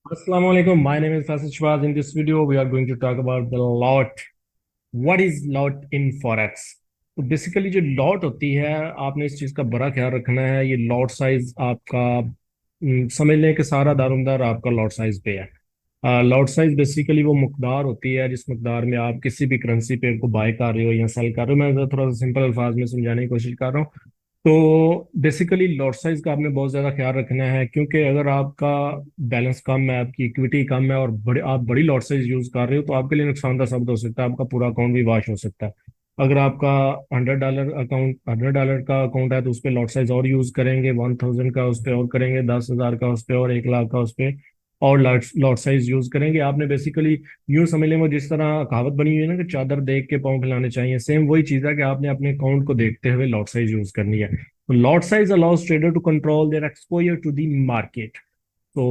Assalamu alaikum. My name is Faisal Shwaz. In this video, we are going to talk about the lot. What is lot in forex? तो basically जो lot होती है, आपने इस चीज़ का बड़ा ख्याल रखना है। ये लॉट साइज आपका समझ लें कि सारा दारोमदार आपका लॉट साइज पे है। लॉट साइज बेसिकली वो मकदार होती है जिस मकदार में आप किसी भी करेंसी पेयर को बाय कर रहे हो या सेल कर रहे हो। मैं थोड़ा सा सिंपल अल्फाज में समझाने की कोशिश कर रहा हूँ। तो बेसिकली लॉट साइज का आपने बहुत ज़्यादा ख्याल रखना है, क्योंकि अगर आपका बैलेंस कम है, आपकी इक्विटी कम है और आप बड़ी लॉट साइज यूज़ कर रहे हो, तो आपके लिए नुकसानदायक साबित हो सकता है। आपका पूरा अकाउंट भी वाश हो सकता है। अगर आपका $100 का अकाउंट है तो उस पर लॉट साइज और यूज़ करेंगे, 1000 का उस पर और करेंगे, 10,000 का उस पर और 1 लाख का उस पर और लॉट साइज यूज़ करेंगे। आपने बेसिकली यूँ समझ लें, वो जिस तरह कहावत बनी हुई है ना कि चादर देख के पाँव फैलाने चाहिए, सेम वही चीज़ है कि आपने अपने अकाउंट को देखते हुए लॉट साइज यूज़ करनी है। तो lot size allows trader to control their exposure to the market. तो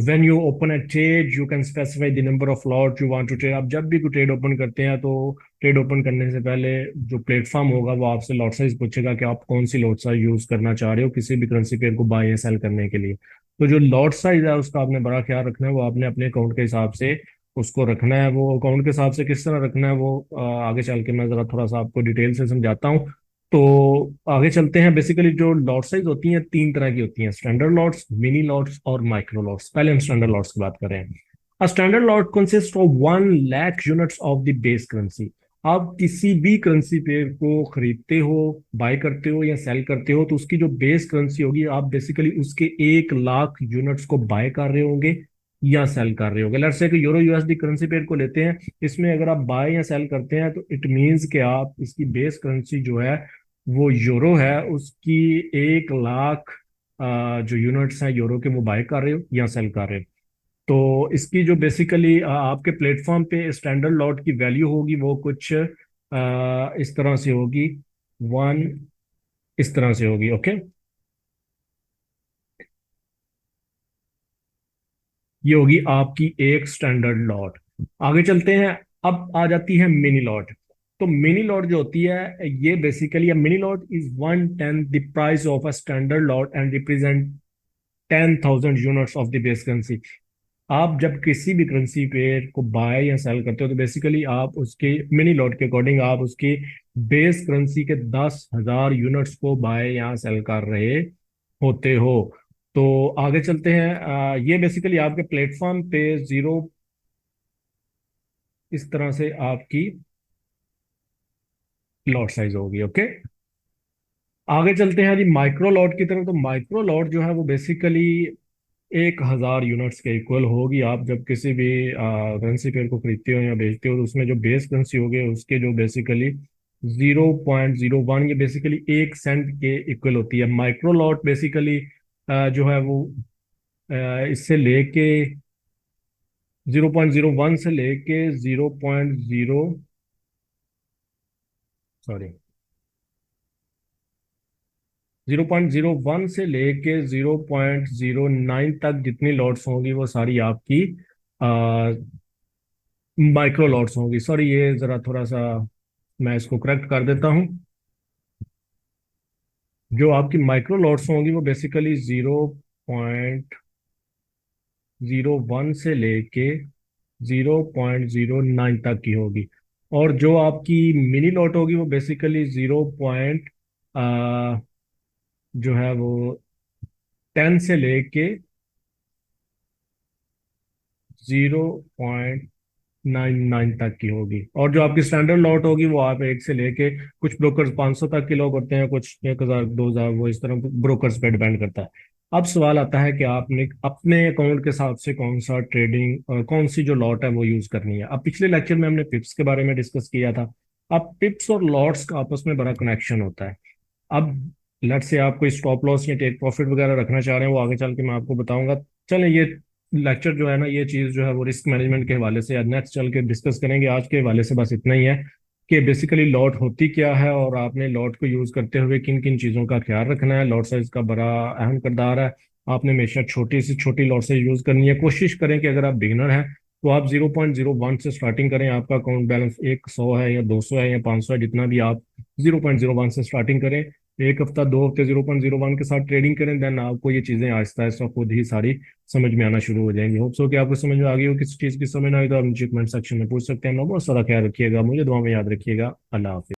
when you open a trade you can specify the number of lot you want to trade. आप जब भी कोई ट्रेड ओपन करते हैं तो ट्रेड ओपन करने से पहले जो प्लेटफॉर्म होगा वो आपसे लॉट साइज पूछेगा कि आप कौन सी लॉट साइज यूज करना चाह रहे हो किसी भी करेंसी पेयर को बाय या सेल करने के लिए। तो जो लॉट साइज है उसका आपने बड़ा ख्याल रखना है। वो आपने अपने अकाउंट के हिसाब से उसको रखना है। वो अकाउंट के हिसाब से किस तरह रखना है वो आगे चल के मैं जरा थोड़ा सा आपको डिटेल से समझाता हूँ। तो आगे चलते हैं। बेसिकली जो लॉट साइज होती हैं तीन तरह की होती हैं: स्टैंडर्ड लॉट्स, मिनी लॉट्स और माइक्रो लॉट्स। पहले हम स्टैंडर्ड लॉट्स की बात करें। A standard lot consist of 1 lakh units of the base currency. आप किसी भी करेंसी पेयर को खरीदते हो, बाय करते हो या सेल करते हो, तो उसकी जो बेस करेंसी होगी आप बेसिकली उसके 1 लाख यूनिट्स को बाय कर रहे होंगे या सेल कर रहे होंगे। लेट्स से कि यूरो यूएसडी करेंसी पेयर को लेते हैं। इसमें अगर आप बाय या सेल करते हैं तो इट मीन्स कि आप इसकी बेस करेंसी जो है वो यूरो है, उसकी 1 लाख जो यूनिट्स हैं यूरो के वो बाय कर रहे हो या सेल कर रहे हो। तो इसकी जो बेसिकली आपके प्लेटफॉर्म पे स्टैंडर्ड लॉट की वैल्यू होगी वो कुछ इस तरह से होगी। वन इस तरह से होगी। ओके, ये होगी आपकी एक स्टैंडर्ड लॉट। आगे चलते हैं। अब आ जाती है मिनी लॉट। तो मिनी लॉट जो होती है ये basically mini lot is 1/10 the price of a standard lot and represent 10,000 units of the base currency. आप जब किसी भी करेंसी पेयर को बाय या सेल करते हो तो बेसिकली आप उसके मिनी लॉट के अकॉर्डिंग आप उसकी बेस करेंसी के 10,000 यूनिट्स को बाय या सेल कर रहे होते हो। तो आगे चलते हैं। ये बेसिकली आपके प्लेटफॉर्म पे जीरो इस तरह से आपकी लॉट साइज होगी। ओके, आगे चलते हैं जी माइक्रो लॉट की तरफ। तो माइक्रो लॉट जो है वो बेसिकली 1,000 यूनिट्स के इक्वल होगी। आप जब किसी भी करेंसी पेयर को खरीदते हो या बेचते हो तो उसमें जो बेस करेंसी होगी उसके जो बेसिकली 0.01, ये बेसिकली 1 सेंट के इक्वल होती है। माइक्रो लॉट बेसिकली जो है वो इससे लेके 0.01 से लेके 0.0 सॉरी 0.01 से लेके 0.09 तक जितनी लॉट्स होंगी वो सारी आपकी माइक्रो लॉट्स होंगी। सॉरी, ये जरा थोड़ा सा मैं इसको करेक्ट कर देता हूँ। जो आपकी माइक्रो लॉट्स होंगी वो बेसिकली 0.01 से लेके 0.09 तक की होगी। और जो आपकी मिनी लॉट होगी वो बेसिकली 0. जो है वो 10 से लेके 0.99 तक की होगी। और जो आपकी स्टैंडर्ड लॉट होगी वो आप 1 से लेके, कुछ ब्रोकर्स 500 तक की लॉट करते हैं, कुछ 1,000 2,000, वो इस तरह ब्रोकर्स पे डिपेंड करता है। अब सवाल आता है कि आपने अपने अकाउंट के हिसाब से कौन सा ट्रेडिंग और कौन सी जो लॉट है वो यूज करनी है। अब पिछले लेक्चर में हमने पिप्स के बारे में डिस्कस किया था। अब पिप्स और लॉट्स का आपस में बड़ा कनेक्शन होता है। अब लेट से आप कोई स्टॉप लॉस या टेक प्रॉफिट वगैरह रखना चाह रहे हैं, वो आगे चल के मैं आपको बताऊंगा। चलें, ये लेक्चर जो है ना, ये चीज़ जो है वो रिस्क मैनेजमेंट के हवाले से नेक्स्ट चल के डिस्कस करेंगे। आज के हवाले से बस इतना ही है कि बेसिकली लॉट होती क्या है और आपने लॉट को यूज़ करते हुए किन किन चीज़ों का ख्याल रखना है। लॉट साइज का बड़ा अहम किरदार है। आपने हमेशा छोटी से छोटी लॉट साइज यूज़ करनी है। कोशिश करें कि अगर आप बिगिनर हैं तो आप 0.01 से स्टार्टिंग करें। आपका अकाउंट बैलेंस 100 है या 200 है या 500 है, जितना भी आप 0.01 से स्टार्टिंग करें। एक हफ्ता 2 हफ्ते 0.01 के साथ ट्रेडिंग करें, देन आपको ये चीजें आहिस्ता आहिस्ता खुद ही सारी समझ में आना शुरू हो जाएंगी। होप सो कि आपको समझ में आ गई हो। किसी चीज की समझ ना आई तो आप नीचे कमेंट सेक्शन में पूछ सकते हैं। अपना बहुत सारा ख्याल रखिएगा, मुझे दुआ में याद रखिएगा। अल्लाह हाफिज।